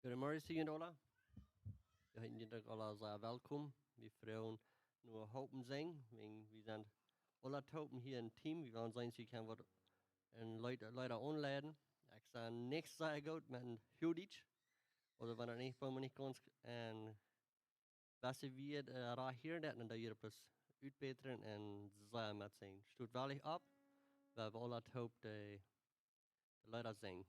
Goedemorgen, Sigendola. Jag heter alla så välkommen. Vi från nu hopen zijn. Vi zijn alla topen hier een team. Vi gaan zijn ze kan wat en leider onladen. Ik zal niks zeggen goed met Hudich. Oder wenn er nicht bei mir nicht ganz en was wir da hier dat dan je plus uitbeteren en zijn met zijn. Stoot wel op. We hebben alle hoop de leider zijn.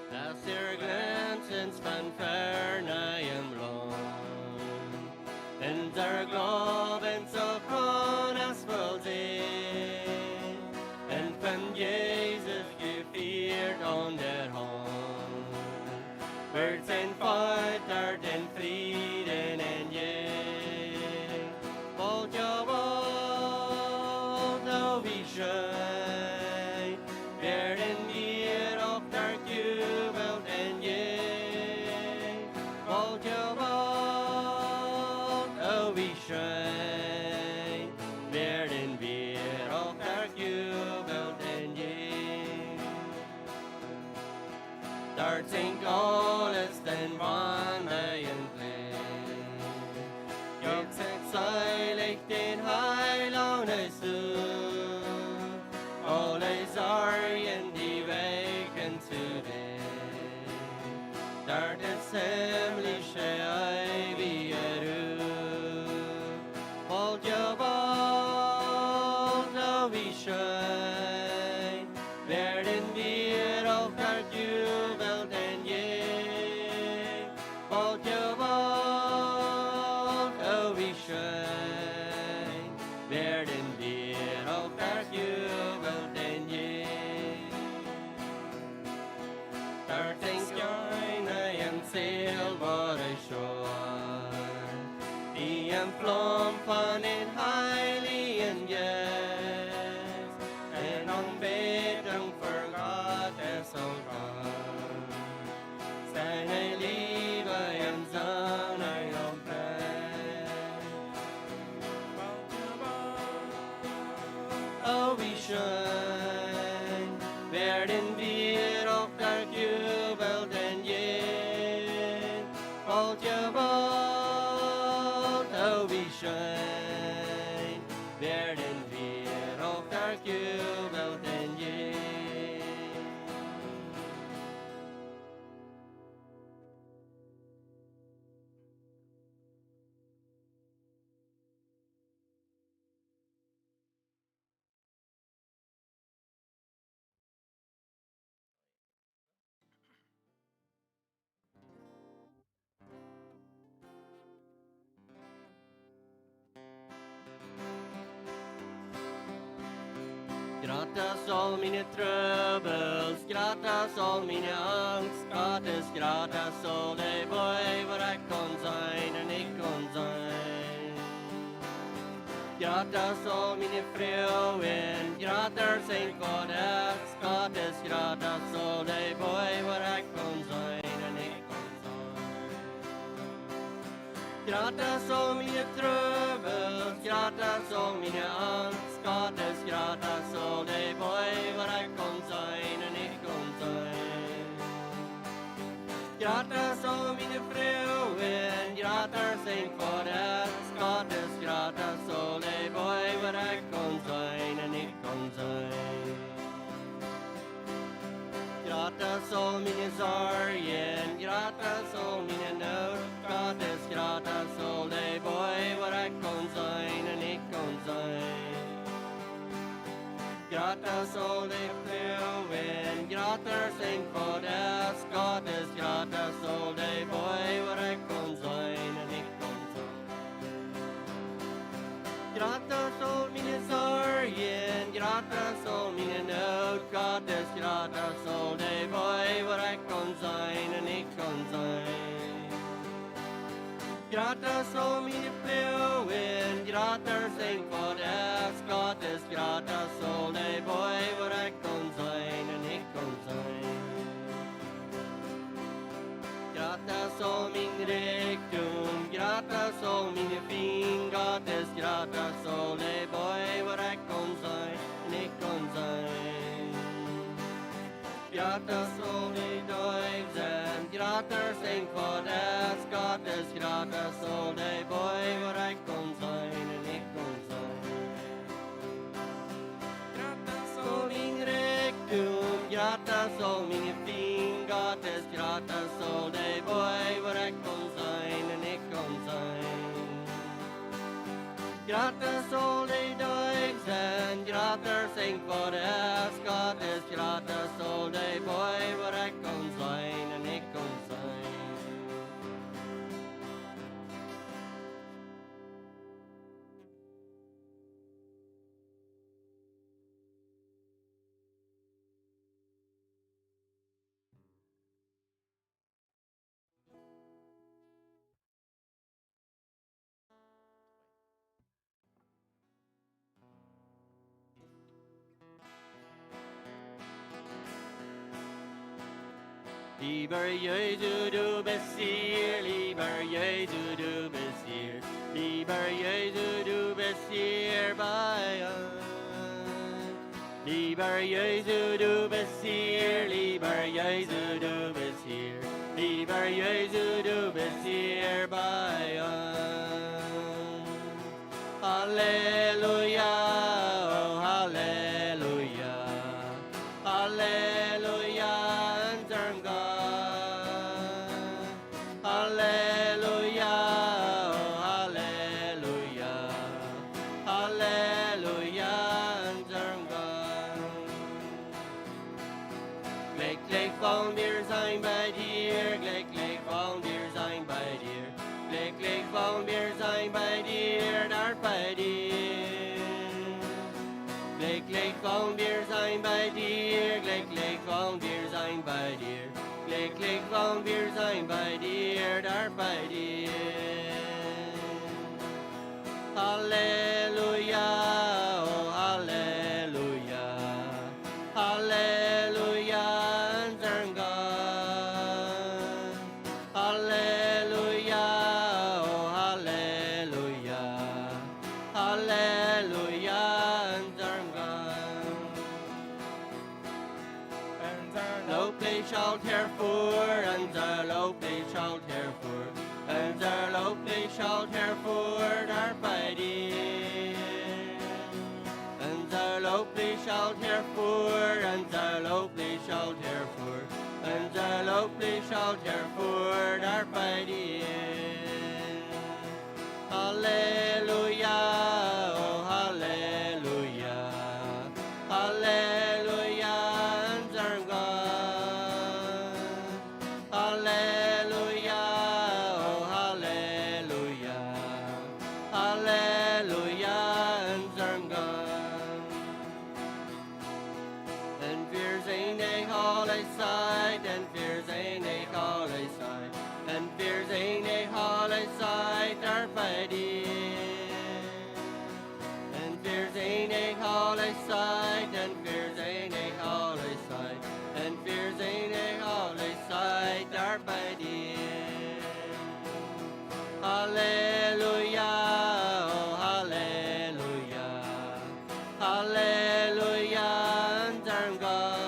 Das Glänzens van verneiem Lohn, denn der Glauben so kann es wohl sehen, und von Jesus geführt an der Hand, wird sein Vater den Frieden in je. Wollt ja wollt, oh wie schön, werden wir auf der Jubel in je. Wollt ja wollt, oh wie schön, werden wir auf der Jubel in je. Dort singt alles den Wandern Blick. Jetzt seilig den Heiland zu. Alle Sorgen, die weichen zu dir. Dort ist himmlische ewige Ruhe. Wollt ja wollt, oh wie schön, werden wir auf der Jubel denn je. Wollt ja wollt, oh wie schön, werden wir auf der Jubel denn je. Dort singt eine im silberne Schor, die entflammt von den heiligen Geist, en Anbetung für Gottes Gott, seine Liebe im Sonne und oh wie schön, werden wir auf der Jubel denn je. Wollt ja wollt, oh wie schön, werden wir auf der Jubel denn je. Gratas all meine troubles, gratas all meine angst, gratis, gratas all de boy, waar ik kon zijn en ik kon zijn. Gratas all meine vrouwen, gratis zijn Godes, gratis, gratas all de boy, waar ik kon zijn en ik kon zijn. Gratas all meine troubles, gratas all meine angst, gratis, gratis, all de boy, waar ik kon zijn en ik kon zijn. Gratis, al mijn vrouwen, gratis zijn Godes, gratis, gratis, all de boy, waar ik kon zijn en ik kon zijn. Gratis, al mijn zorgen, gratis, al mijn nood, gratis, gratis, all de boy, waar ik kon zijn en ik kon zijn. Gratis all de vrouwen, gratis en Godes, gratis, gratis all de boy, waar ik kon zijn en ik kon zijn. Gratis all mijn zorgen, gratis all mijn nood, gratis, gratis all de boy, waar ik kon zijn en ik kon zijn. Gratis om i fluen, gratis en for det, gratis, gratis all day boy, hvor jeg kan sein en ikke kan sein. Gratis om min rikdom, gratis om min fin, gratis, gratis all day boy, hvor jeg kan sein en ikke kan sein. Gratis all day døgsen, gratis en for det, gratis, gratis all day boy, hvor jeg kan sein en ikke kan sein. Gratis om min rikdom, gratis om min fin, gratis, gratis all day boy, hvor jeg kan sein en ikke kan sein. Gratis all day døgsen, gratis en for det, gratis, gratis all day boy, hvor jeg kan sein en ikke kan sein. Lieber Jesu, du bist hier, lieber Jesu, du bist hier, lieber Jesu, du bist hier bei uns. Lieber Jesu, du bist hier, lieber Jesu, du bist hier, lieber Jesu, du bist hier bei uns. Halleluja, oh Halleluja, Halleluja, unseren Gott. Halleluja, oh Halleluja, Halleluja, unseren Gott. Glücklich wollen wir sein bei dir, glücklich wollen wir sein bei dir, glücklich wollen wir sein bei dir, dort bei dir. Glücklich wollen wir sein bei dir, glücklich wollen wir sein bei dir, glücklich wollen wir sein bei dir, dort bei dir. Halleluja, oh Halleluja, Halleluja, unseren Gott. Halleluja, oh Halleluja, Halleluja, unseren Gott. Loblich schaut hervor, unser Loblich schaut hervor, unser Loblich schaut hervor, dort bei dir. Unser Loblich schaut hervor, unser Loblich schaut hervor, unser Loblich schaut hervor, dort bei dir. Halleluja, oh Halleluja, Halleluja, unseren Gott. Halleluja, oh Halleluja, Halleluja, unseren Gott. Und wir sehen dich alle Zeit, und wir sehen dich alle Zeit, und wir sehen dich alle Zeit, dort bei dir. Und wir sehen dich alle Zeit, und wir sehen dich alle Zeit, und wir sehen dich alle Zeit, dort bei dir. Halleluja, oh Halleluja, Halleluja, unseren Gott.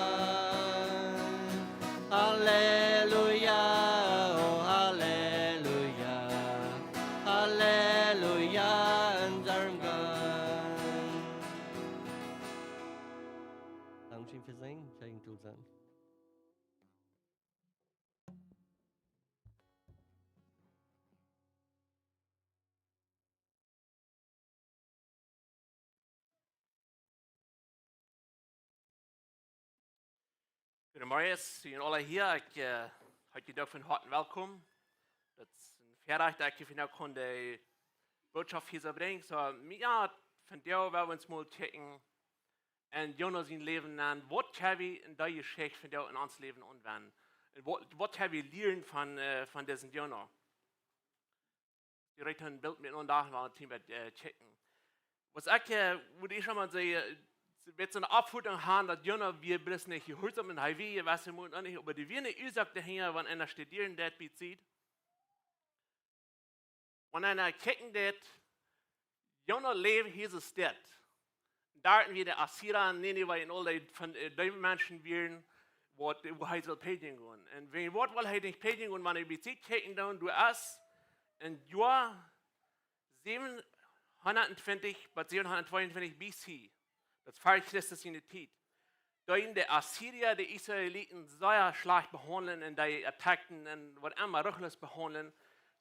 Halleluja, oh Halleluja, Halleluja, unseren Gott. Dankeschön fürs Singen, Segen tut sein. Goedemorgen, jullie alle hier. Ik heet jullie ook van harte welkom. Dat is een vrijdag dat ik vandaag kon de boodschap hier brengen. So, ja, van jou willen we ons mal kijken en Jonas zijn leven aan. Wat hebben we in dat geschicht van jou in ons leven aanwenden? Wat hebben we leren van deze Jonas? direkt ein Bild mit und da war ein Team checken. Was würde ich schon mal sagen, wird so eine Abfuhrung haben, dass wir bloß nicht geholt haben in Highway, was wir nicht, aber die wir nicht gesagt daher, wenn einer studieren, das bezieht. Wenn einer checken, das, leben hier ist das. Da wir der Assyrer, Nineveh und all die von den Menschen wären, wo er soll predigen gehen. Und wenn Wort will er nicht predigen und wenn er bezieht, checken dann du es in Jahr 720 bis 722 BC. Das war Christus in der Zeit. Da in der Assyrier, die Israeliten sehr schlecht behandeln und die attacken und was immer rücklos behandeln.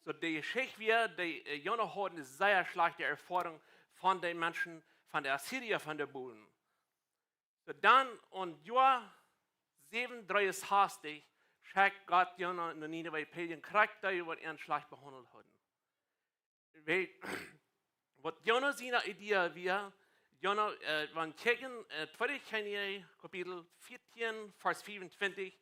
So die Geschichte wir, die Jonah hatten eine sehr schlechte Erfahrung von den Menschen, von der Assyrier, von der Boden. So dann und Jahr 763 schickt Gott Jonah in Nineveh predigen, kriegt da, was er schlecht behandelt hat. Was Jonah seine Idee war, Jonah, wenn wir checken, 2. Könige, Kapitel 14, Vers 25,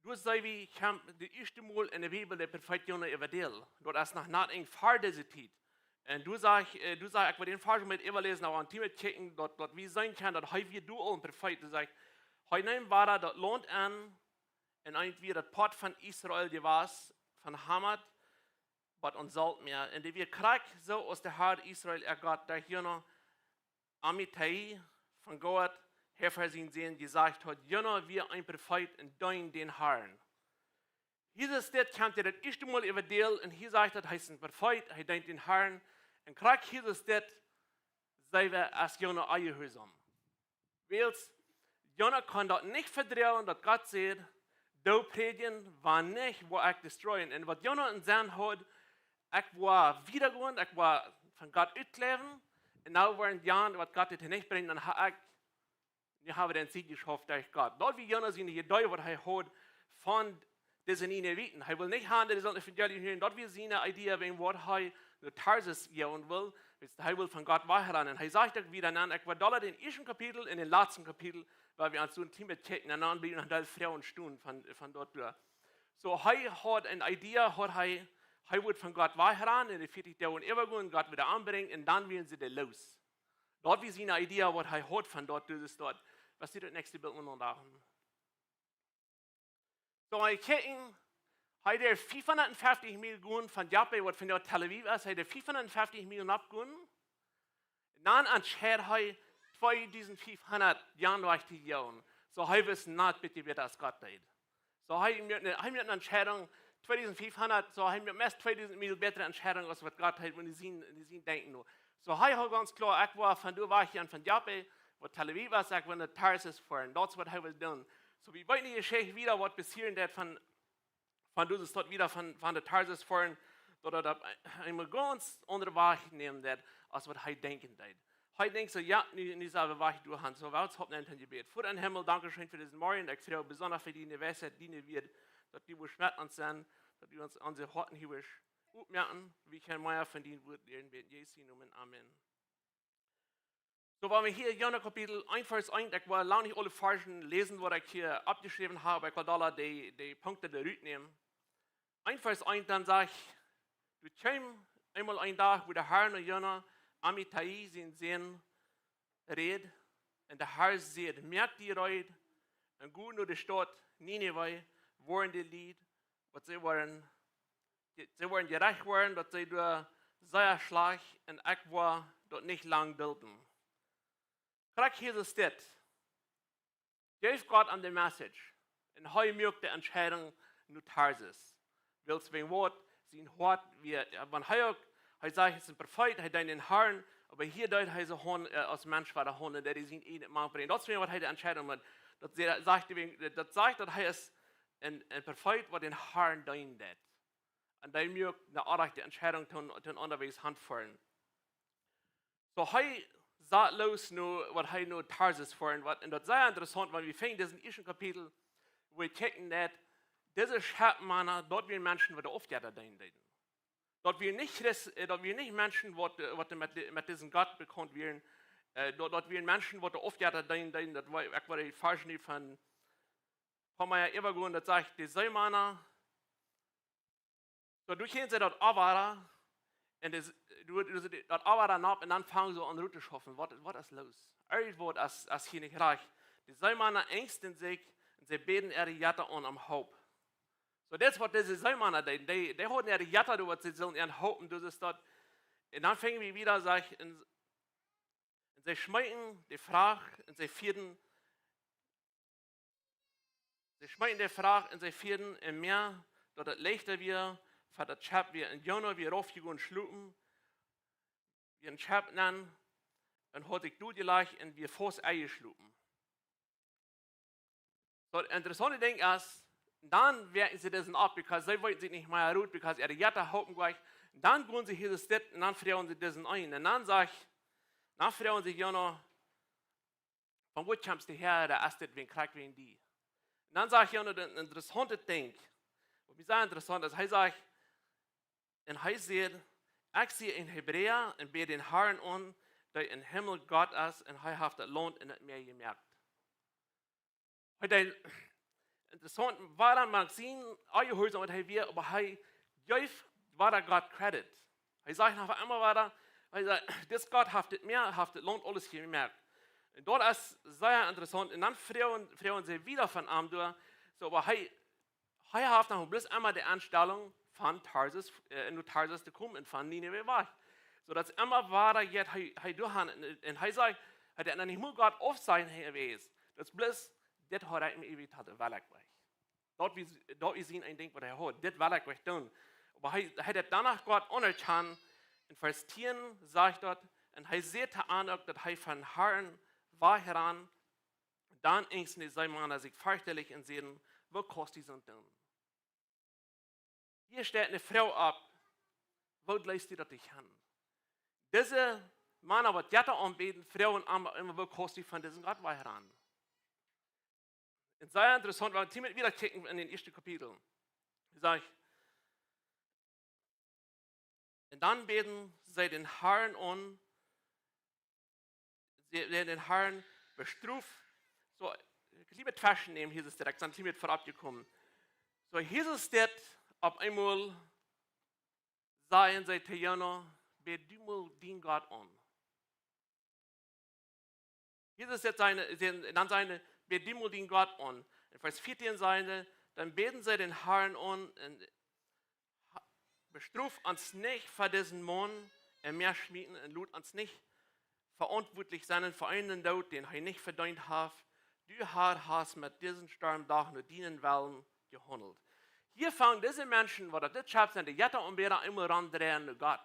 du sagst, wie kam das erste Mal in der Bibel der Prophet Jonah überdeel. Dort ist noch nicht ein Fall dieser Zeit. Und du sagst, ich will den Fall mit überlesen, aber ein Team checken, dort wie sein kann, dass heute du auch ein Prophet, du sagst, heute war das lohnt an, und irgendwie das Port von Israel, die war von Hamad, was uns sollt mehr. Und wir kriegen so aus der Hart Israel, Gott, der hier noch Amitai von Gott herversehen sehen, gesagt hat, Jonah, wir ein Prophet in dein den Herrn. Hier ist das, kommt das erste Mal über Deal und hier sagt er, heißt ein Prophet, er denkt den Herrn. Und krieg hier ist das, sei wir als Jonah eingehörsam. Weil Jonah kann das nicht verdrehen, dass Gott sagt, du predigen war nicht, wo ich destroyen. Und was Jonah in seinem hat, ich war wiedergehen, ich war von Gott utleben. Und now waren Jahren, was Gott het nicht bringt, dann habe ich den Sieg geschafft durch Gott. Dort wie Jonas in die Idee, was er hat von diesen Nineviten. Er will nicht haben, dass er Evangelium hören. Dort wie seine Idee, wenn was er nur Tarsus gehen will, er will von Gott weiterrennen. Er sagt wieder, ich war da den ersten Kapitel, in den letzten Kapitel, weil wir uns so ein Team mit checken, und dann blieben noch Frauen Stunden von dort durch. So, er hat eine Idee, er wird von Gott weiterrennen, und er führt sich da und übergehen, Gott wieder anbringen, und dann werden sie da los. Dort wie seine Idee, was er hat von dort, das ist dort. Was sieht das nächste Bild noch da? So, wir checken, heute 550 Millionen von Japan, was von dort Tel Aviv ist, heute 550 Millionen abgegangen. Dann entscheidet er 2500 Jahre durch die Jahre. So, er wissen nicht, bitte, wie das Gott tut. So, er hat eine Entscheidung, 2500, so haben wir meist 2000 Millionen bessere Entscheidungen, als was Gott hat, und die sehen denken nur. So, er hat ganz klar, ich war von du war ich von Japan, wo Tel Aviv ist, ich will nach Tarsus fahren. Das ist, was er will tun. So, wir wollen die Geschichte wieder, was passieren wird von du dort wieder von der Tarsus fahren, oder einmal ganz andere Wahrheit nehmen wird, als was er denken wird. Er denkt so, ja, nicht selber Wahrheit durchhand. So, wir haben ein Gebet. Vor dem Himmel, danke schön für diesen Morgen. Ich freue mich besonders für die Weisheit, die wir, dass die wir schmerzen uns sind, dass wir uns unsere Horten hier aufmerken, wie kein Meier von denen wird, in Jesu Namen. Amen. So, wenn wir hier Jonah Kapitel 1, Vers 1, ich will lange nicht alle Versen lesen, was ich hier abgeschrieben habe, ich will da die Punkte der Rüt nehmen. 1, Vers 1, dann sage ich, du kommst einmal ein Tag, wo der Herr und Jonah Amitai sehen, red, und der Herr sieht, merkt die Reut, und gut nur die Stadt Nineveh, waren die Lied, was sie waren gerecht waren, dass sie durch sehr schlecht und ich war dort nicht lang dulden. Krieg hier ist das. Geef Gott an die Message. Und heute mögt die Entscheidung nur Tarsus. Willst wegen Wort, sein Hort, wenn er sagt, es ist ein Prophet, er denkt den Herrn, aber hier deut er so als Mensch war der Hund, der ihn nicht mal bringt. Das ist, was er die Entscheidung hat. Das sagt, dass er ist ein Prophet, der den Herrn deint. Und der mögt eine artige Entscheidung tun unterwegs handfahren. So, er sagt los, was er nur Tarsus fahren wird. Und das ist sehr interessant, weil wir finden diesen ersten Kapitel, wo wir checken, dass diese Schattenmänner, dort wir Menschen, die oft ja da deinen. Dort wir nicht Menschen, die mit diesem Gott bekannt werden. Dort wir Menschen, die oft ja da deinen. Das war die falsche von Meier übergehen, das sagt, die Seemänner. So, du kennst ja dort Avara, Und du das aber dann ab und dann fangen sie an, Route zu schaffen. Was ist los? Irgendwo ist hier nicht reich. Die Seemänner ängsten sich und sie beten ihre Jatta an am Haupt. So, das ist, was diese Seemänner tun. Die haben ihre Jatta, was sie sollen ihren Haupt, das ist dort. Und dann fingen wir wieder, sag ich, und sie schmeiten die Frage, und sie vierten, und sie vierten im Meer, dort das leichter wir, für das Schab wir in Jonah, wir raufgehen und schlupen, wir ein Schab nennen, und hat sich durchgelegt, und wir vors Ei schlupen. So, interessante Ding ist, dann werken sie das ab, weil sie wollten sich nicht mehr ruhen, weil ihre Jatta halten gleich. Dann gehen sie hier das Stitt, und dann fragen sie das ein. Und dann fragen sie Jonah, von wo kommst du her, der ist das, wen kriegt wen die? Und dann sage ich Jonah, das interessante Ding, was mir sehr interessant ist, er sagt, und er sagt, ich sehe in Hebräer und bei den Herren an, der im Himmel Gott ist, und er hat das Lohn in das Meer gemerkt. Heute interessant, warum mag sehen, alle Häuser und wir, aber war da Gott Credit. Er sagt noch einmal das Gott hat das Meer, hat das Lohn alles gemerkt. Und dort ist sehr interessant, und dann fragen sie wieder von ihm durch, so, aber er hat noch bloß einmal die Anstellung von Tarsus, in Tarsus zu kommen und von Nineveh war. So, dass immer war jetzt, er durchhand, und er sagt, er hat nicht nur Gott auf sein gewesen, das bloß, das hat er ihm ewig hatte, weil er dort wir sehen ein Ding, was er hat, das will ich tun. Aber er hat danach Gott anerkannt, in Vers 10 sagt dort, und er sieht an, dass er von Herrn war heran, dann ängsten die Seemänner sich fürchterlich und sehen, wo kostet die sind denn? Hier steht eine Frau ab, wo lässt die das dich hin? Diese Männer, die Jatta anbeten, Frauen immer, wo kostet die von diesem Gott war heran? Es ist sehr interessant, weil wir wieder kicken in den ersten Kapitel. Ich sage, und dann beten sie den Herrn an, sie den Herrn bestruft. So, ich liebe Taschen nehmen, hier ist es direkt, dann sind wir vorab gekommen. So, hier ist es auf einmal, sagen sie zu Jonah, bet du mal den Gott an. Hier ist jetzt dann seine, bet du mal den Gott an. In Vers 14 seine, dann beten sie den Herrn an und bestruf uns nicht für diesen Mann, mehr schmieden und lud uns nicht verantwortlich sein für einen Tod, den er nicht verdient hat. Du Herr hast mit diesem Sturmtag nur dienen wollen gehandelt. Hier fangen diese Menschen, die das Schab sind, die Jetta und Bäder immer randrehen zu Gott.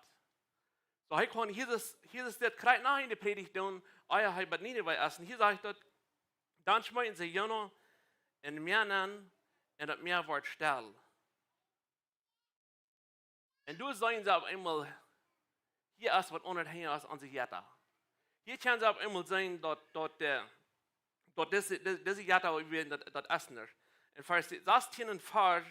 So, ich kann hier ist das kreis nach in der Predigt tun, euer Heil bei Nineveh essen. Hier sagt dort, dann schmeiten sie Jonah in Meer an, und das Meer wird still. Und du sagen sie auf einmal, hier ist was unterhängen ist an sich Jetta. Hier kann sie auf einmal sein, dass diese Jetta, das Essen ist. Und Vers 16 und 4,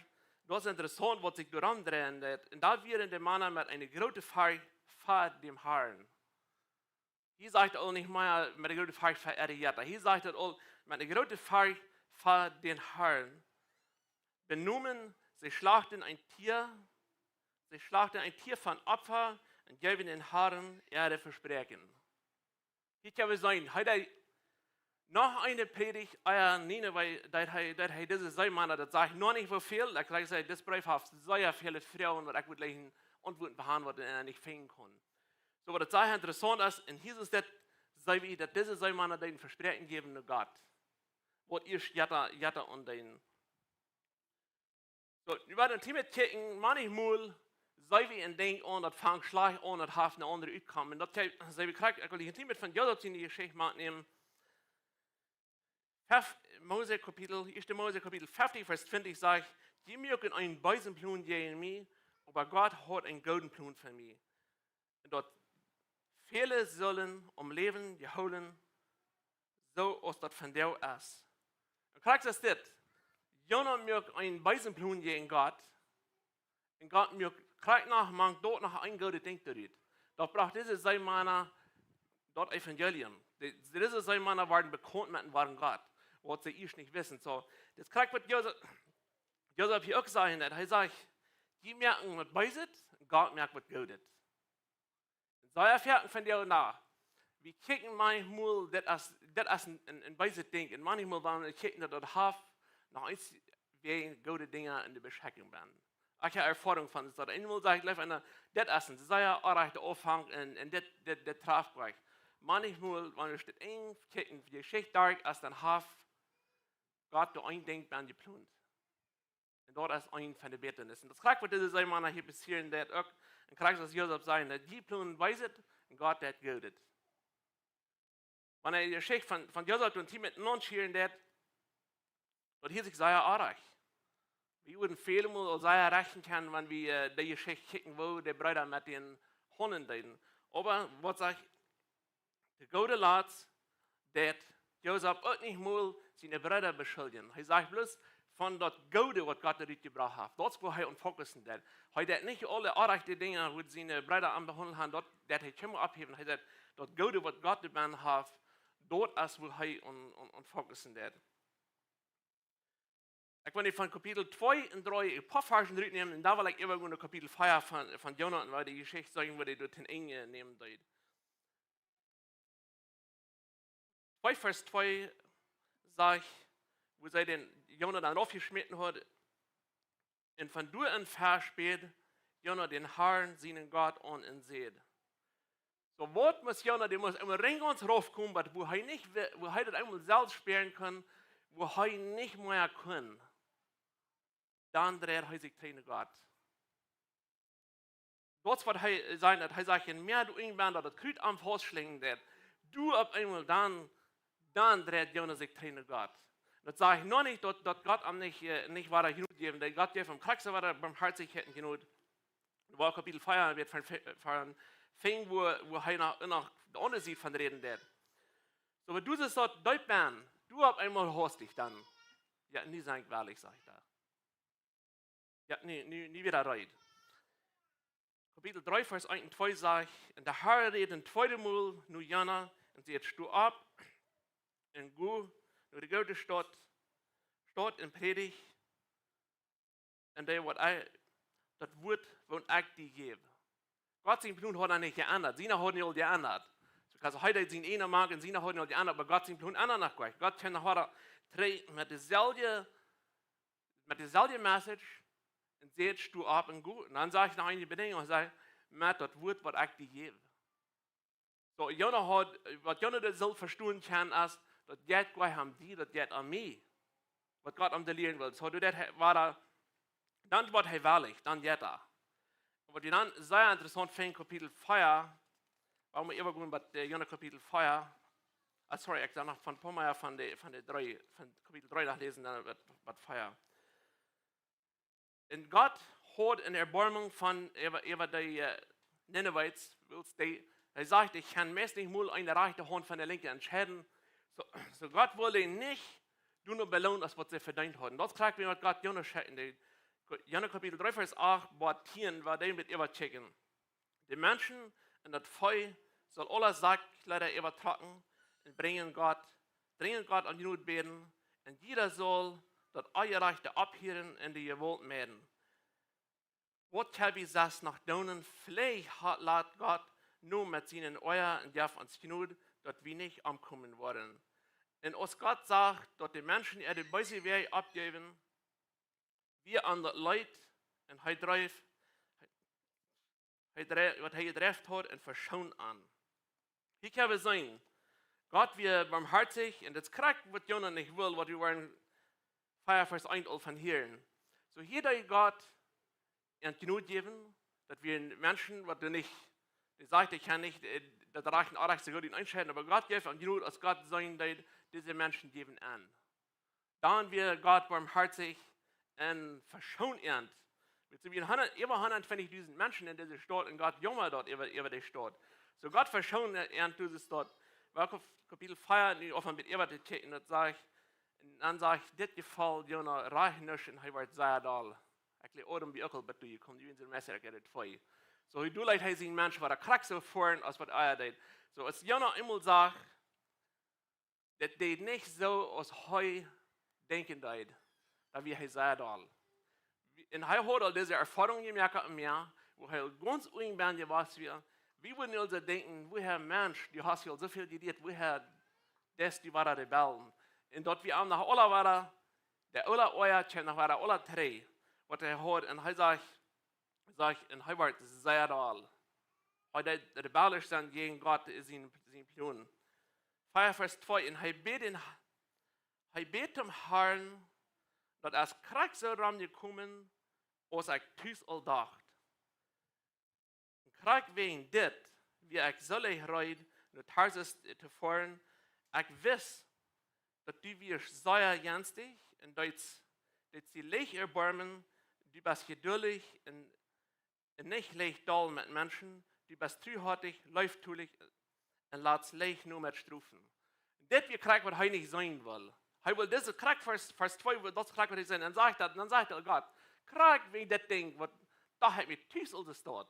das ist interessant, was sich daran dreht. Und da wären die Männer mit einer großen Feier vor dem Herrn. Hier sagt er auch nicht mehr mit einer großen Feier vor ihre Jetta. Hier sagt er auch mit einer großen Feier vor den Herrn. Benommen, sie schlachten ein Tier von Opfer und geben den Herrn Erde versprechen. Hier kann es sein, heute noch eine Predigt, euer Nineveh, dass diese Seemänner, das sage ich noch nicht so viel, da kann ich sagen, das Brief hat sehr viele Frauen, die ich mit gleichen Antworten behandeln, die er nicht finden kann. So, was das sehr interessant ist, und hier ist das, dass diese Seemänner den Versprechen geben zu Gott. Was ihr Jatta und den. So, über den Thema kicken, manchmal, sei wie ein Ding an, das fängt schlecht an, das hat eine andere Outcome. Und das sei wie kriegt, ich will die Thema von Josef in die Geschichte mitnehmen. 1. Mose Kapitel 50, Vers 20 sagt, die mögen einen bösen Plan gegen mich, aber Gott hat einen guten Plan für mich. Und dort viele sollen Leben geholen, so als das von dir ist. Und kriegst du das? Jonah mögt einen bösen Plan gegen Gott, und Gott kriegt nach, dort noch ein gutes Ding zu tun. Doch braucht diese Seemänner dort Evangelium. Diese Seemänner waren bekannt mit dem Gott, was sie nicht wissen. So, das kriegt mit Josef hier auch sagen, er sagt, die merken, was böse ist, Gott merkt, was gut ist. So erfährt von dir nach. Wir kicken manchmal, das ist ein weißes Ding. Und manchmal, wenn wir kicken, das Haft, noch eins, wie gute Dinge in der Beschäftigung werden. Ich habe Erfahrung von das. Einmal sage ich gleich, das ist ein sehr rechter Aufhang und das traf gleich. Manchmal, wenn wir steht ein kicken, die Geschichte da ist ein Haft, Gott, du ein Ding, werden geplant. Und dort ist ein von den Betenissen. Das kriegt, was diese sein Mann hier passieren, der auch, und kriegt, was Josef sein, dass die planen weiset, und Gott, der gilt. Wenn die Geschichte von Josef und Team mit non schieren, dort hier sich sehr arg. Wir würden viele Mal sehr rechnen können, wenn wir die Geschichte kicken, wo die Brüder mit den Hunden reden. Aber, was sag ich, der gute Latz, der Josef auch nicht mal seine Brüder beschuldigen. Er sagt bloß, von dort Gute, was Gott damit gebracht hat. Dort, wo er uns fokussen hat. Er hat nicht alle arrechte Dinge, wo seine Brüder anbehandelt haben, dort hat er immer abheben. Er sagt, dort Gute, was Gott damit hat, dort ist, wo er uns fokussen hat. Ich will von Kapitel 2 und 3 ein paar Versen nehmen, und da will ich immer nur Kapitel 4 von Jonathan, weil die Geschichte sagen, wo die dort in Enge nehmen. 2 Vers 2 sagt, wo sie den Jonathan aufgeschmitten hat, und von du ein Vers spät, Jonathan den Herrn, seinen Gott an und seht. So, was muss Jonathan, der muss immer rein ganz raufkommen, wo er das einmal selbst spielen kann, wo er nicht mehr kann. Dann dreht er sich zu Gott. Das, was er sagt, er sagt, je mehr du irgendwann das Küt am Fuß schlingen, du auf einmal dann dreht Jonathan sich zu Gott. Das sage ich noch nicht, dass Gott am nicht weiter genug geben. Der Gott, der vom Krieg weiter Barmherzigkeit genug. Das war Kapitel 4, wird von Fing, wo er noch der Unterschied von reden wird. So, wenn du das dort deut bist, du auf einmal hast dich dann. Ja, nie sagen, ehrlich, sag ich da. Ja, nie wieder rein. Kapitel 3, Vers 1 und 2 sagt, und der Herr redet ein zweites Mal, nu Jana, und sie jetzt stu ab, und go, nu die gute Stadt in Predigt, und der das Wort, was ich dir gebe. Gott sein Plan hat er nicht geändert, sie hat nicht geändert. Also heute sind einer mag und sie hat nicht geändert, aber Gott sein Plan ändert nicht gleich. Gott kann nachher mit derselben Message, und seht du ab und gut. Und dann sage ich noch eine Bedingung und sage, mit das Wort, was ich dir gebe. So, was Jonah das so verstehen kann, ist, dass jetzt gleich haben die, das jetzt an mir. Was Gott am lehren will. So, das war da, dann wird er wahrlich, dann jetzt da. Aber die dann sehr interessant fängt, Kapitel 4, warum wir immer gehen bei Jonah Kapitel 4, sorry, ich sage noch von Pommeyer von Kapitel 3 nachlesen, dann wird 4. Und Gott hat in Erbarmung von über die Ninevites, er sagt, ich kann meist nicht mal eine rechte Hand von der linken entscheiden. So Gott wollte nicht nur belohnen, als was sie verdient haben. Das kriegt wir mit Gott Jonah schatten. Jonah Kapitel 3, Vers 8, war Tieren, war dem mit überchecken. Die Menschen in das Feuer soll alle Sackkleider übertragen und bringen Gott an die Not beten. Und jeder soll das Eierreichte abhören und die gewollt werden. Was kann ich das nach Donen? Vielleicht lässt Gott nur mit seinen Eier und darf uns genug, dass wir nicht ankommen wollen. Und als Gott sagt, dass die Menschen ihre böse Wege abgeben, wir an das Leid und er dreif, was er gedreht hat, und verschont an. Hier kann wir sehen, Gott wird barmherzig, und das kriegt, was Jonah nicht will, was wir wollen, 4 Vers 1 von hören. So hier der Gott und genug geben, dass wir Menschen, was du nicht, die sagt, ich kann nicht, das reichen auch nicht so gut einschätzen, aber Gott gibt und genug, als Gott sagen, diese Menschen geben an. Dann wird Gott barmherzig und verschont ihn. Wir haben über 120.000 Menschen in dieser Stadt und Gott jammer dort über die Stadt. So Gott verschont ihn diese Stadt. Kapitel 4, offen mit über die Titel, das sage ich, und dann sage ich, das gefällt Jonah reich nicht und er wird sehr doll. Ich lebe auch wie Ökel, aber du kommst, die in der Messer, ich gehe zwei. So, du leid heißt ein Mensch, der kriegt so vorn, als was er tut. So, als Jonah immer sagt, das geht nicht so, als heu denken tut, da wir sehr doll. Und er hat all diese Erfahrungen gemerkt an mir, wo er ganz unbändig was wir, Wie würden wir uns denken, woher Mensch, die hast ja so viel geredet, woher das, die waren Rebellen. Und dort wir am nach Ola waren, der Ola Oya, nach war Ola Trey, was hat, und er sagt, und er war sehr all. Weil der rebellisch sind gegen Gott ist sein Plan. 5 Vers 2, und er bet dem Herrn, dass als Krieg so rangekommen, als ich tüß all dacht. Krieg wegen dit, wie ich soll ich reid, nur Tarsus zu fahren, ich wiss, dass du wirst sehr jenstig, und dass sie leicht erbarmen, du bist geduldig und nicht leicht doll mit Menschen, du bist treuhartig, läuftulich und lässt leicht nur mit Strufen. Das wir Krieg, was er nicht sein will. Er will diese Krieg, Vers 2, will das Krieg, was er sein, und dann sagt er Gott, Krieg wegen das Ding, was da hat mir Tüsel das dort.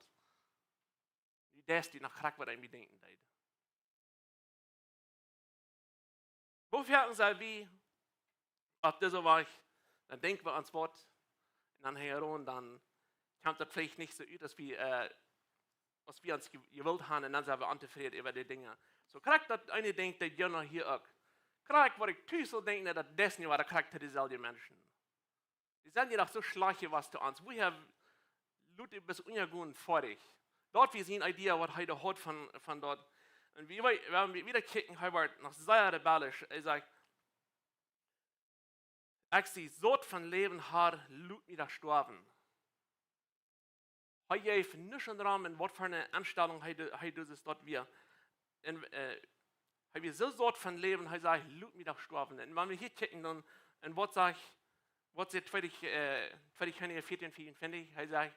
Das die nach Krieg, was er mir denken wird. Wo fährten sie wie auf diese Weich, dann denken wir ans Wort, und dann herum, dann kommt das vielleicht nicht so üt, was wir uns gewollt haben, und dann sind wir unzufrieden über die Dinge. So kriegt das eine denkt, der ja noch hier auch. Kriegt, wo ich tüßel denke, dass das nicht war, der kriegt dieselben Menschen. Die sind ja doch so schlecht, was zu uns. Woher Leute bis ungewohnt vor dich. Dort wir sehen eine Idee, was heute hat von dort. Und wenn wir wieder kicken, Herbert, nach sehr rebellisch, er sagt, ich sehe so von Leben her, Leute wieder sterben. Hij heeft niks aan ramen wat voor een aanstelling hij doet is dat wir. En hij heeft zo soort van leven, hij zegt, loop me toch sterven. En wanneer we hier kijken dan, en wat zegt 2014, hij zegt,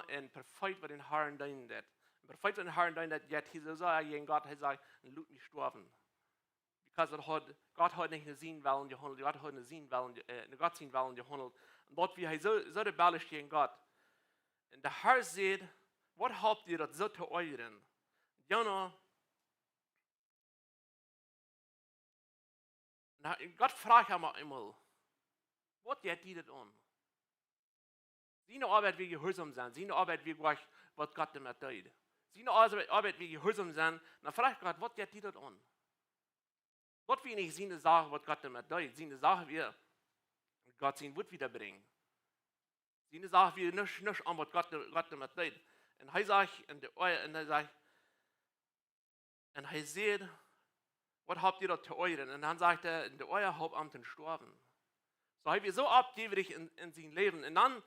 en perfect wat in Herren doen dat. Perfect wat in Herren doen dat, yet hij zo in God, hij zegt, loop me sterven. Because God had nicht gesehen, weil gehandelt, God had nicht gesehen, weil Gott sehen, weil gehandelt. Und dort wie hij so rebellisch gegen Gott. Und der Herr sagt, was habt ihr das so zu euren? Jonah, Gott fragt ihn einmal, was geht ihr das an? Seine Arbeit wie gehorsam sein, seine Arbeit wie gleich, was Gott damit tut. Seine Arbeit wie gehorsam sein, dann fragt Gott, was geht ihr das an? Gott will nicht seine Sache, was Gott damit tut, seine Sache wie Gott sein Wort wiederbringen. Seine Sache wie nicht an, was Gott damit tut. Und er sagt, und er sagt, was habt ihr da zu euren? Und dann sagt er, in der euer Hauptamten sterben. So haben wir so abgierig in sein Leben. Und dann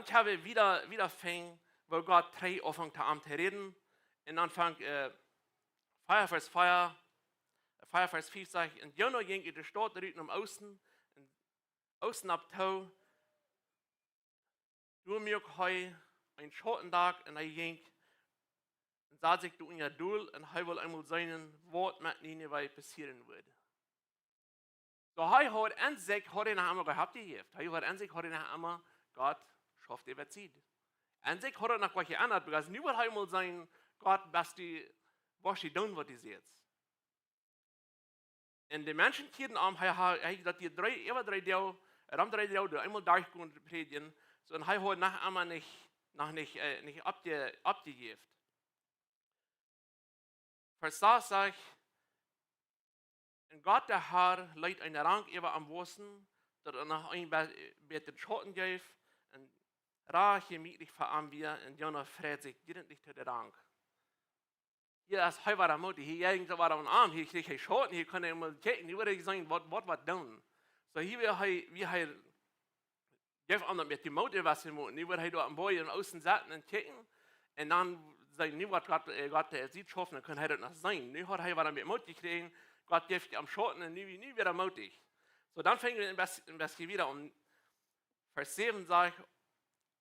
können wir wieder fangen, wo Gott 3 anfängt zu reden. Und dann fängt Feuer Vers 5 sagt, und Jonah ging in die Stadt drüben am Außen ab Tau. Du mir heu ein Schottentag, und er ging und sah sich du in der Duel, und er will einmal seinen Wort mit Nineveh passieren würde. So er hat an sich noch einmal gehabt, er hat an sich noch einmal Gott schafft überzieht. An sich hat noch was geändert, weil nu wird er einmal sein Gott, was die tun, was die jetzt. Und die Menschen kieren am, er hat die über 3 Jahre, einmal durchgehen und predigen, so und er hat nach einmal nicht abgegeben. Verstehst sagt, und Gott der Herr legt einen Rang über am Wossen, dass er nach einem Bett Schotten gibt, und Rache mitlich verarmen wir, und Jonah freut sich direkt zu der Rang. Hier ist heute war Mutter, hier irgendwo war am Arm, hier kriegt er Schotten, hier kann er mal kicken, hier würde ich sagen, was tun. So hier wie er gibt anderen mit dem Mutter was im Mund, hier würde er da am Boy und außen satten und kicken, und dann sagen, nie was Gott sieht schaffen, dann kann er das noch sein. Nu hat er was mit Mutter gekriegt, Gott gibt am Schotten und nie wieder mutig. So dann fängt wir ein bisschen wieder um. Vers 7 sagt,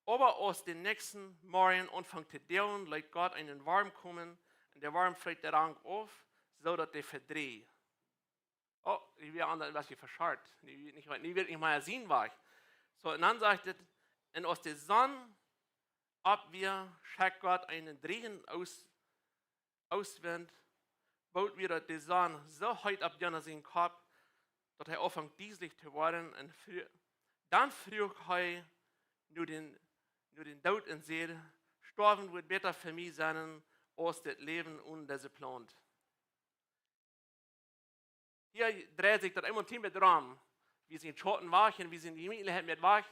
aber aus den nächsten Morgen anfängt zu däuen, lässt Gott einen Warm kommen, und der Warm fällt der Rang auf, so dass der verdreht. Oh, ich will anderen was verscharrt. Nie wird nicht mal sehen, war ich. So, und dann sagt es, und aus der Sonne Abwehr schickt Gott einen Drehen auswind, baut wieder die Sonne so heute ab Jonah seinen Kopf, dass er anfängt dieslich zu werden, und dann früh er nur den Tod in See, sterben wird besser für mich sein, aus dem Leben und diese plant. Hier dreht sich das immer Team mit dran, wie sie in Schotten waren, wie sie in die Gemeinschaft mit waren.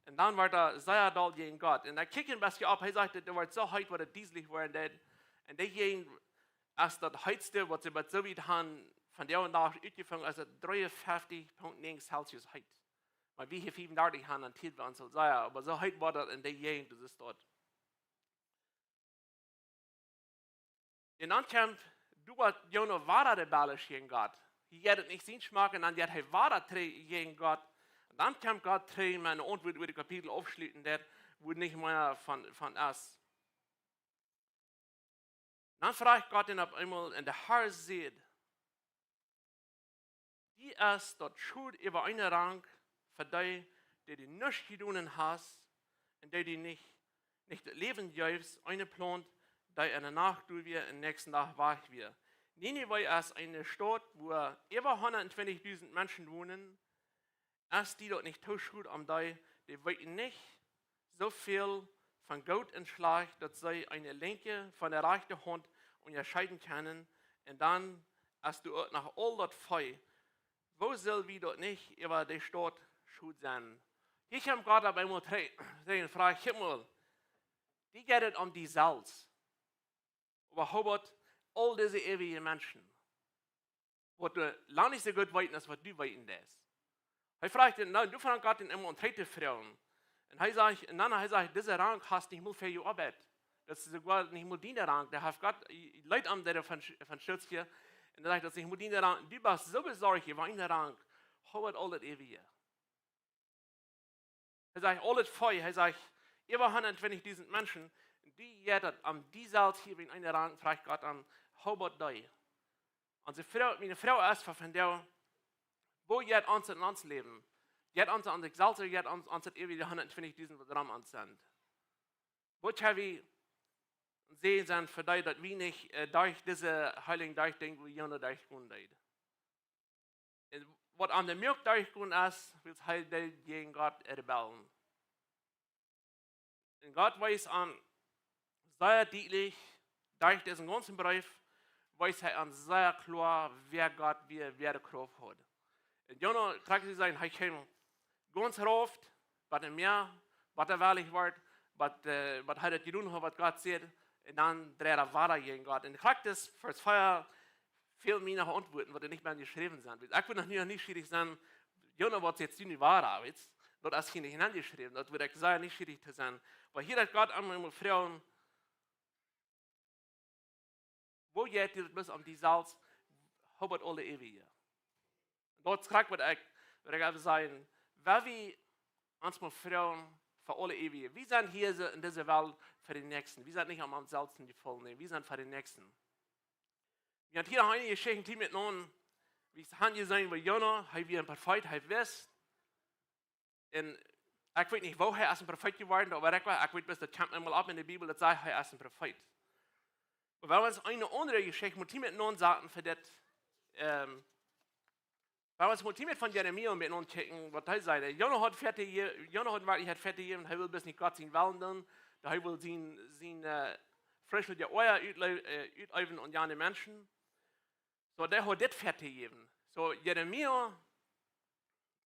Und dann war da sehr doll gegen Gott. Und er kickte ein bisschen ab, er sagte, der wird so heiß, wo er dieselig war. Und diejenigen, als das heizte, was sie mit so weit haben, von der und nach ausgefangen, also 53,9 Celsius heiß. Weil wir hier 35 haben, dann tief wir uns so sehr, aber so heiß war das in der Gegend, das ist dort. In Ankämpf, du warst ja noch weiter rebellisch gegen Gott. Hier hat es nicht Sinn schmecken, und dann hat er weiter gegen Gott. Und dann kam Gott trägen, meine Antwort über die Kapitel aufschließen, das wurde nicht mehr von uns. Dann fragt Gott ihn auf einmal, und der Herr sieht, die ist dort schuld über einen Rang für die, die nichts getan hast, und die nicht das Leben gibst, eine plant, die in der Nacht du wir, im nächsten Tag wach wir. Nineveh ist eine Stadt, wo über 120.000 Menschen wohnen. Ist die dort nicht tauschgut am die wollten nicht so viel von Gott entschlagen, dass sie eine linke von der rechten Hand unterscheiden können. Und dann, als du nach all das Feuer, wo soll wir dort nicht über die Stadt schuld sein? Ich habe gerade bei mir gefragt, Himmel, die geht es um die Salz. Überhaupt all diese ewigen Menschen, wo du lange nicht so gut weißt, als was du weißt das. Er fragte, du fragst Gott immer und dritte Frauen. Und er sagt, dieser Rang hast nicht mal für die Arbeit. Das ist sogar nicht mal dieser Rang. Der hat Gott, Leute an der von Schutz hier, und er sagt, das ist nicht mal dieser Rang. Du bist so besorgt über einen Rang, hau all das Ewige. Er sagt, all das Feuer, er sagt, über 120.000 Menschen, die jetzt am Salz hier in einen Rang, fragt Gott an, hau das die. Und meine Frau ist von der, wo jetzt uns leben, jetzt uns an sich Salz, jetzt uns ewige 120.000 dran an sind. Wo wir sehen sind für die, dass wir nicht durch diese heiligen Durchdenken, wie jene durchgehen. Was an der Milch durchgehen ist, will es halt gegen Gott rebellen. Und Gott weiß an sehr deutlich, durch diesen ganzen Brief, weiß er an sehr klar, wer Gott wer der Kraft hat. Und Jonah trägt sich sein, er kam ganz oft, was er mehr, was er wahrlich wird, was er getan hat, was Gott sieht, und dann dreht er weiter gegen Gott. Und ich kriege das fürs Feuer viel mehr nach Antworten, was nicht mehr geschrieben sind. Ich würde noch nicht schwierig sein, Jonah wird jetzt nicht wahr, das ist hier nicht hineingeschrieben, das würde ich sagen, nicht schwierig zu sein. Aber hier hat Gott einmal Frauen, wo geht ihr bis um die Salz, hobert alle ewige. Dort kriegt würde ich einfach sagen, wer wir uns mal Frauen für alle ewige, wir sind hier in dieser Welt für den Nächsten, wir sind nicht am Salz in die Vollnehmen, wir sind für den Nächsten. Wir haben hier einige Geschichten, die mit nun, wie es handelt sein, wie Jonah, wir ein Prophet, wisst, und ich weiß nicht, wo er ist ein Prophet geworden, aber ich weiß, bis der Champ einmal ab in der Bibel, das sagt, er ist ein Prophet. Und wenn wir uns eine andere Geschichte mit mit nun sagen, für das, wenn wir uns mit von Jeremia mit nun checken, was er sagt, Jonah hat wirklich 40 Jahre, und er will bis nicht Gott sein Willen tun, er will sein frischliche Eier üben und jene Menschen. So, der hat das 40 Jahre. So, Jeremia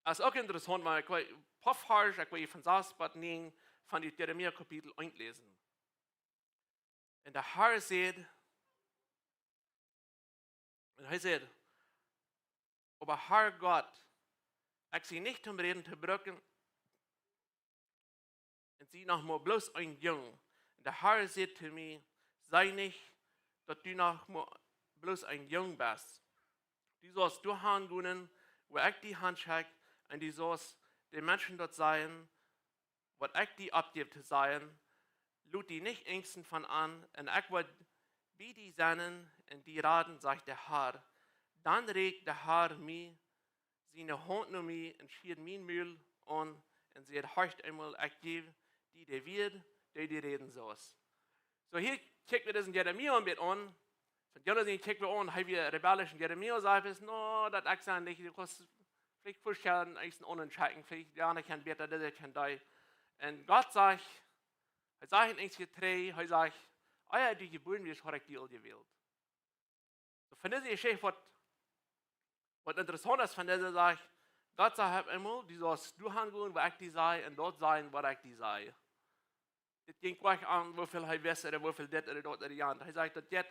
ist auch interessant, weil ich puffharsch, ich von Saasbad nehmen, von die Jeremia Kapitel 1 lesen. Und der Herr sagt, aber Herr Gott, ich sie nicht zum Reden zu brücken, und sie noch mal bloß ein Jung. Und der Herr sagt zu mir, sei nicht, dass du noch mal bloß ein Jung bist. Du sollst durchgehen, wo ich die Hand schicke, und du sollst den Menschen dort sein, was ich die abgebe zu sein, lud die nicht ängsten von an, und ich will wie die seinen und die raten, sagt der Herr. Dann regt der Herr mich, seine Hand nur mich und schiert mein Müll an, und sie horcht einmal, ich gebe die wird, die reden sollst. So hier checken wir das in Jeremia mit an. Von Jonathan checken wir an, haben wir rebellischen Jeremia sagt, no, das ist nicht, du kannst vielleicht vorstellen, ich bin unentscheidend, vielleicht ja, ich kann besser, das kann da. Und Gott sagt, er sagt in 1,3, er sagt, euer die geboren wirst, hat ich die all gewählt. So von dieser Geschichte, was interessant ist, von dieser sage ich, Gott sagt einmal, du sollst du hingehen, wo ich die sei, und dort sein, wo ich die sei. Das ging gleich an, wie viel er weiß, oder wie viel das oder dort oder die andere. Er sagt, das geht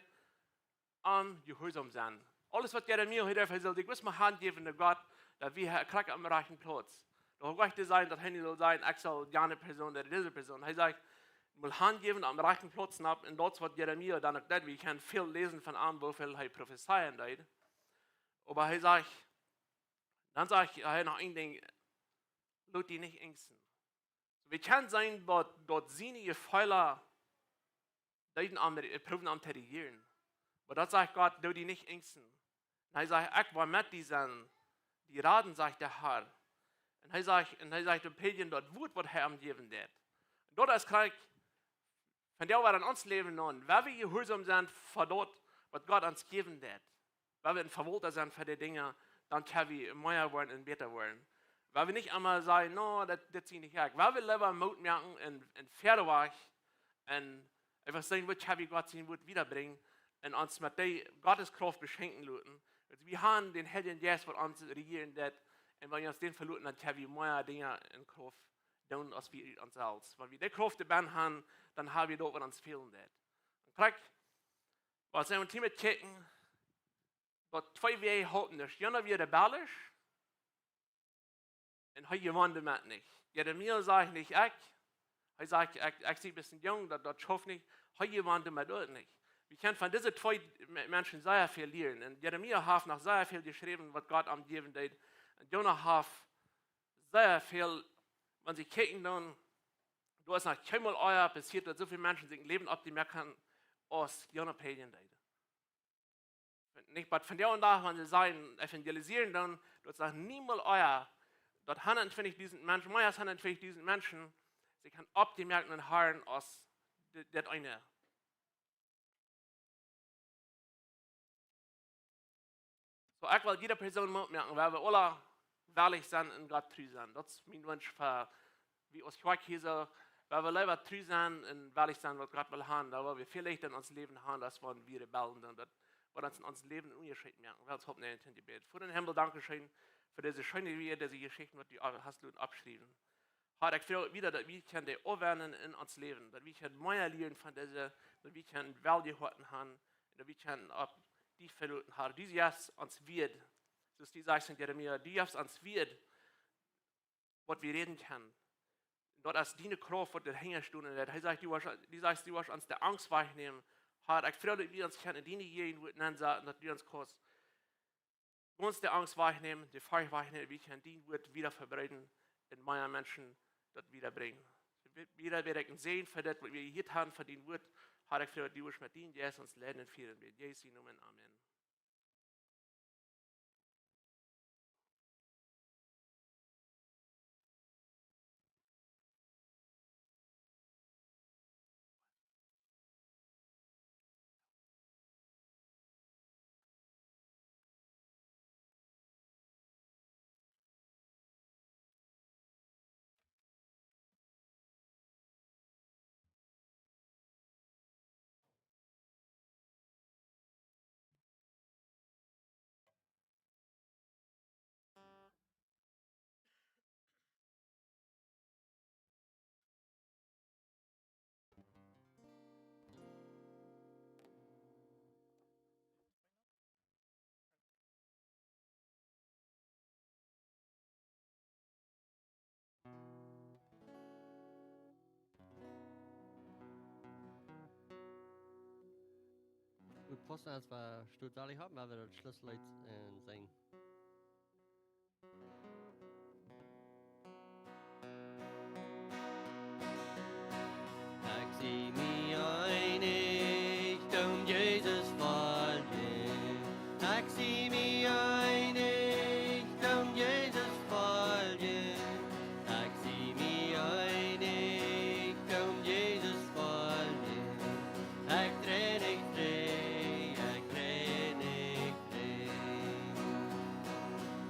an Gehorsam sein. Alles, was Jeremia heute erzählt, ich muss mir Hand geben, der Gott, dass wir kriegen am rechten Platz. Da hat gleich sein, dass Handy soll sein, ich soll gerne Person oder diese Person. Er sagt, ich will Hand geben am rechten Platz ab, und dort wird Jeremia dann auch das, wir können viel lesen von an, wie viel er prophezeien wird. Aber er sagt, dann sage ich noch ein Ding, lass die nicht ängsten. Wir können sein, dort sinnige Fehler prüfen am Terrieren. Aber das sagt Gott, lass die nicht ängsten. Und er sagt, ich war mit diesen, die Raten, sagt der Herr. Und er sagt, der Pilgen dort Wut, was Herr am geben wird. Und dort ist gleich, von der wir an uns leben nun, weil wir gehorsam sind für dort, was Gott uns geben wird. Weil wir ein Verwalter sind für die Dinge, dann können wir mehr werden und besser werden. Weil wir nicht einmal sagen, no, das zieht nicht weg. Weil wir lieber Mut merken in Pferdeweg und einfach sagen, was können wir Gott sein Wut wiederbringen und uns mit der Gotteskraft beschenken lassen. Also wir haben den Herrn Jesus, was uns regieren wird, und wenn wir uns den verlassen, dann können wir mehr Dinge in Kraft tun, als wir uns selbst. Wenn wir die Kraft dabei haben, dann haben wir dort, was uns fehlen wird. Und gleich, was wir im Team kicken, dort zwei Wege halten das. Jeiner wird rebellisch, und heute wollen damit nicht. Jeremia sagt nicht, er sagt, ich sehe ein bisschen jung, das schafft nicht. Heute wollen damit auch nicht. Wir können von diesen zwei Menschen sehr viel lernen. Und Jeremia hat noch sehr viel geschrieben, was Gott am Geben hat. Und Jonah hat sehr viel, wenn sie kicken, dann, du hast noch keinmal euer passiert, dass so viele Menschen sich leben, ob die mehr kann, aus Jonah Pedien. Nicht, aber von der und da, wenn sie sagen, evangelisieren, dann, du hast niemals euer, dort haben natürlich diesen Menschen, meistens haben natürlich diesen Menschen, sie können abgemerkt und hören aus das eine. So, ich will jeder Person merken, weil wir alle ehrlich sind und Gott treu sind. Das ist mein Wunsch für, wie aus Kirche, weil wir lieber treu sind und ehrlich sind, was Gott will haben, da wir vielleicht in unserem Leben haben, das wollen wir rebellen und das wird uns in unserem Leben einen Unterschied merken. Wir hoffen, in die Gebet. Vor den Himmel, danke schön für diese schöne Video, diese Geschichten, die du hast abgeschrieben. Herr, ich will wieder, dass wir die aufwenden in uns Leben, dass wir mehr lernen von dieser, dass wir Value haben, dass wir auch die verloren haben, die jetzt uns wird, so ist die sagt in Jeremia, die jetzt uns wird, was wir reden können. Dort ist die Kraft, die Hängerstunde wird. Er sagt, die sagt, du wirst uns der Angst wegnehmen. Herr, ich freue mich, dass wir uns kennen, die nicht jeden nennen, dass wir uns kurz uns der Angst wegnehmen, die Furcht wegnehmen, wir können die Wort wieder verbreiten, in meinen Menschen das wiederbringen. Wieder werden sehen für das, was wir hier haben, für den Wort. Herr, ich freue mich, dass wir mit ihnen, Jesus, uns lernen und führen. In Jesu Namen, Amen. Gut, posten, als wir Stuttgart haben, weil wir das Schlusslied singen. Ich zieh mich einig, Jesus folgen. Ich zieh mich einig, Jesus folgen. Ich zieh mich einig, Jesus folgen. Ich dreh nicht dreh, ich dreh nicht dreh.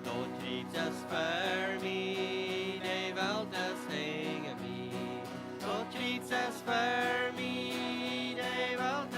Dort trieb's es für mich, die Welt es hängen mich. Dort trieb's es für mich, die Welt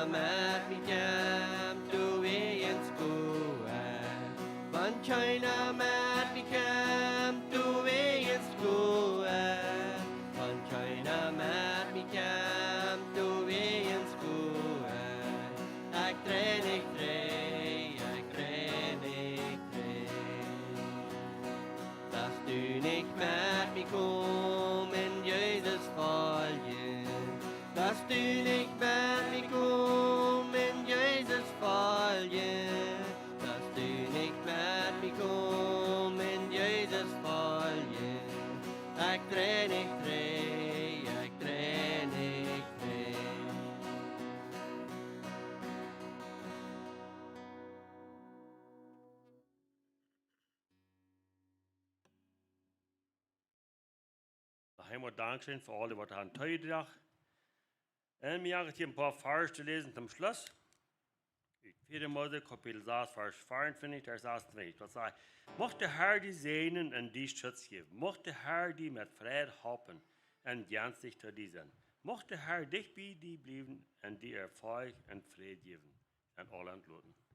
met me camp, do we in school. Van China met me camp, do we in school. Van China met me camp, do we in school. Ik train, dass du nicht mit mir komm in Jesus Folge, dass du nicht mit mir komm in Jesus Folge, dass du nicht mit mir komm in Jesus Folge. Ich train, Helemaal dankzij voor alle wat aan tijdig. En wir haben hier ein paar Verse zu lesen zum Schluss. 4. Mose, Kapitel 6, Vers 24, der 26. Das sagt, mocht der Herr die segnen und die Schutz geben. Mocht der Herr die mit Frieden hoffen und ganz sich zu diesen. Mocht der Herr dich bei die bleiben und die Erfolg und Frieden geben. Und allen Leuten.